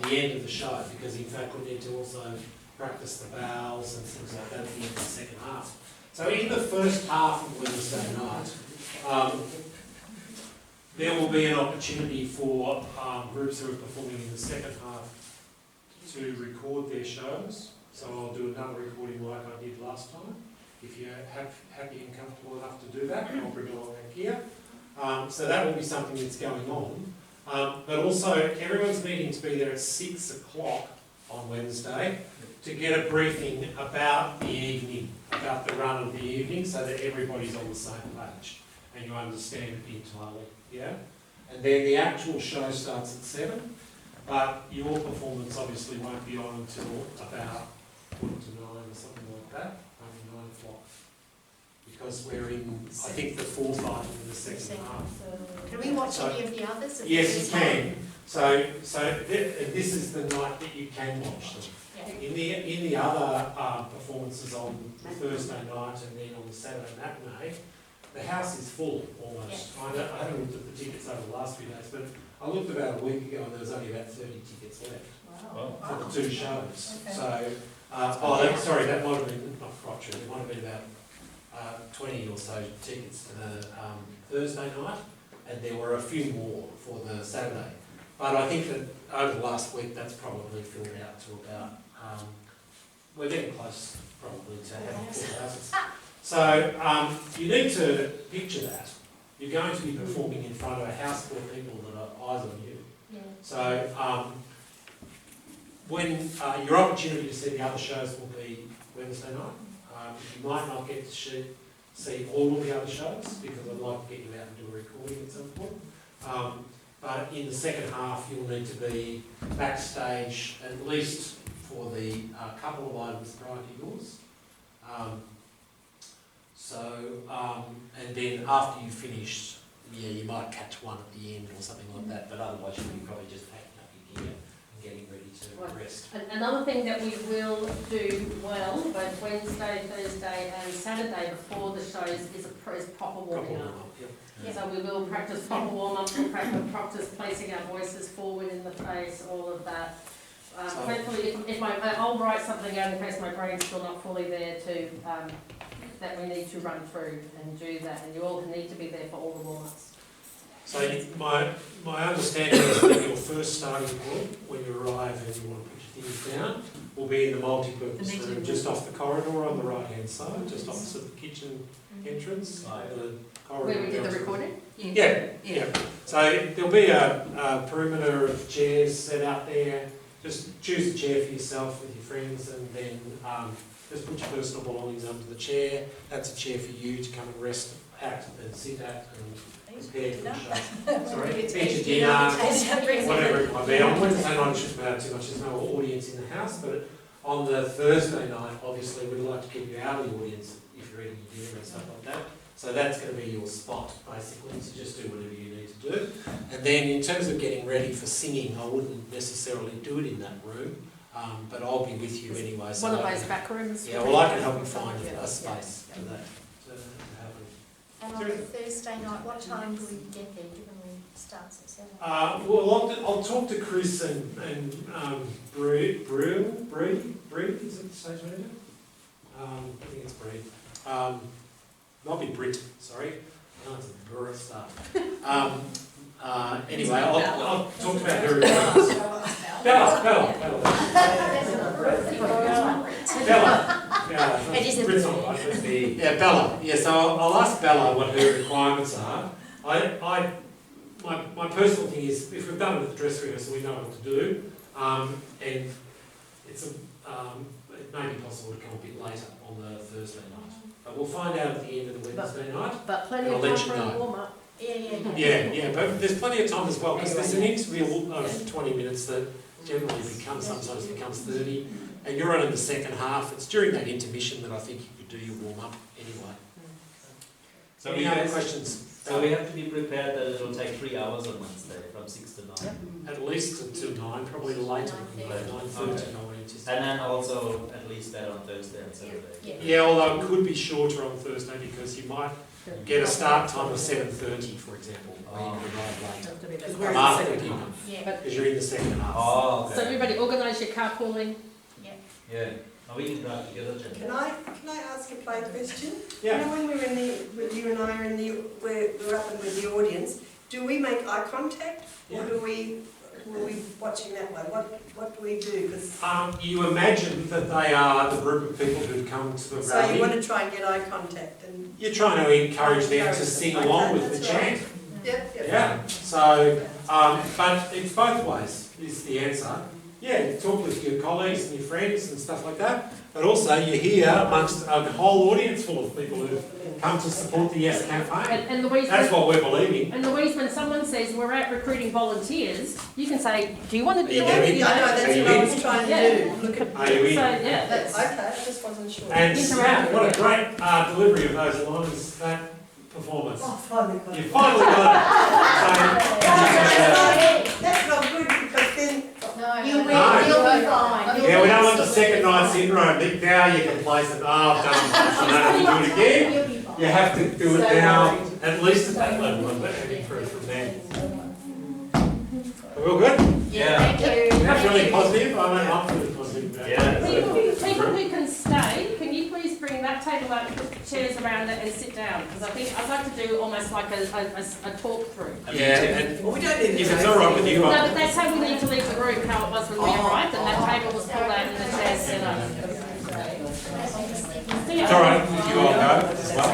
the end of the show, because in fact we need to also practice the vowels and things like that at the end of the second half. So in the first half of Wednesday night, there will be an opportunity for groups who are performing in the second half to record their shows. So I'll do another recording like I did last time. If you're happy and comfortable enough to do that, I'll bring along that gear. So that will be something that's going on. But also, everyone's needing to be there at 6 o'clock on Wednesday to get a briefing about the evening, about the run of the evening, so that everybody's on the same page and you understand it entirely. Yeah? And then the actual show starts at 7, but your performance obviously won't be on until about 8:45 or something like that, maybe 9 o'clock. Because we're in, I think, the fourth item in the second half. Can we watch any of the others? Yes, you can. So this is the night that you can watch them. Yeah. In the other performances on Thursday night and then on the Saturday matinee, the house is full almost. Yeah. I haven't looked at the tickets over the last few days, but I looked about a week ago and there was only about 30 tickets left for the two shows. Okay. So, sorry, that might have been not quite true. There might have been about 20 or so tickets to the Thursday night, and there were a few more for the Saturday. But I think that over the last week, that's probably filled out to about, we're getting close probably to having full houses. So you need to picture that. You're going to be performing in front of a house full of people that are eyes on you. Yeah. So when your opportunity to see the other shows will be Wednesday night. You might not get to see all of the other shows because I'd like to get you out and do a recording at some point. But in the second half, you'll need to be backstage at least for the couple of items prior to yours. And then after you've finished, you might catch one at the end or something like that, but otherwise you'll be probably just packing up your gear and getting ready to rest. Another thing that we will do well, both Wednesday, Thursday and Saturday before the shows is proper warming up. So we will practice proper warm-ups, we'll practice placing our voices forward in the face, all of that. hopefully, if I'll write something out in case my brain's still not fully there to, that we need to run through and do that, and you all need to be there for all the warm-ups. So my understanding is that your first starting point when you arrive and you want to put your things down will be in the multi-purpose room just off the corridor on the right-hand side, just opposite the kitchen entrance. The corridor Where we did the recording? Yeah. So there'll be a perimeter of chairs set out there. Just choose a chair for yourself with your friends, and then just put your personal belongings under the chair. That's a chair for you to come and rest at and sit at and prepare for the show. Sorry, eat your dinner, whatever it might be. On Wednesday night, it shouldn't matter too much. There's no audience in the house, but on the Thursday night, obviously, we'd like to keep you out of the audience if you're eating your dinner and stuff like that. So that's going to be your spot, basically, so just do whatever you need to do. And then in terms of getting ready for singing, I wouldn't necessarily do it in that room, but I'll be with you anyway. So One of those back rooms? Yeah, well, I can help you find a space for that to happen. And on the Thursday night, what time do we get there, given we start at 7? Well, I'll talk to Chris and Bree, is it the stage manager? I think it's Bree. Not be Brit, sorry. No, it's a Brit stuff. Anyway, I'll talk about her requirements. Bella. It is a Brit's all right. Yeah, Bella. Yeah, so I'll ask Bella what her requirements are. My personal thing is, if we've done it at the dress rehearsal, we know what to do. And it's it may be possible to come a bit later on the Thursday night. But we'll find out at the end of the Wednesday night. But plenty of time for a warm-up. Yeah, but there's plenty of time as well, because there's an interval of 20 minutes that generally sometimes becomes 30, and you're on in the second half. It's during that intermission that I think you could do your warm-up anyway. So Any other questions? So we have to be prepared that it will take 3 hours on Wednesday, from 6 to 9. At least until 9, probably later, 9:30 I would anticipate. And then also at least that on Thursday and Saturday. Yeah, although it could be shorter on Thursday because you might get a start time of 7:30, for example, when you arrive later. Because we're in the After second dinner, half. because you're in the second half. Oh, okay. So everybody organise your carpooling. Yeah. Oh, we can drive together, Jen. Can I ask a play question? Yeah. You know, when we were in when you and I are in we're up and with the audience, do we make eye contact, or were we watching that way? What do we do? 'Cause you imagine that they are the group of people who've come to the rally. so you want to try and get eye contact, and You're trying to encourage them to sing along with the chant. Yeah. So, but it's both ways is the answer. Yeah, you talk with your colleagues and your friends and stuff like that, but also you're here amongst a whole audience full of people who've come to support the Yes campaign. And Louise, that's what we're believing. And Louise, when someone says we're out recruiting volunteers, you can say, do you want to do you that? in? I know, that's what I was trying to do. Look at Are you in? So, yeah, that's okay. I just wasn't sure. And yeah, what a great delivery of those lines, that performance. Oh, finally got You it. finally got it. That's not good, because then You'll be No. fine. Yeah, we don't want the second night syndrome. Now you complacent. Oh, I've done it. I don't have to do it again. You'll be fine. You have to do it now, at least at that level, and improve from there. Are we all good? Yeah. Thank you. That's really positive. I'm really positive about it. People who can stay, can you please bring that table out and put chairs around it and sit down? Because I think I'd like to do almost like a talk through. Yeah, and well, we don't need if it's all right with you, No, but that's how we need to leave the room, how it was when we arrived, and that table was pulled out and the chairs set up. it's all right with you all go as well.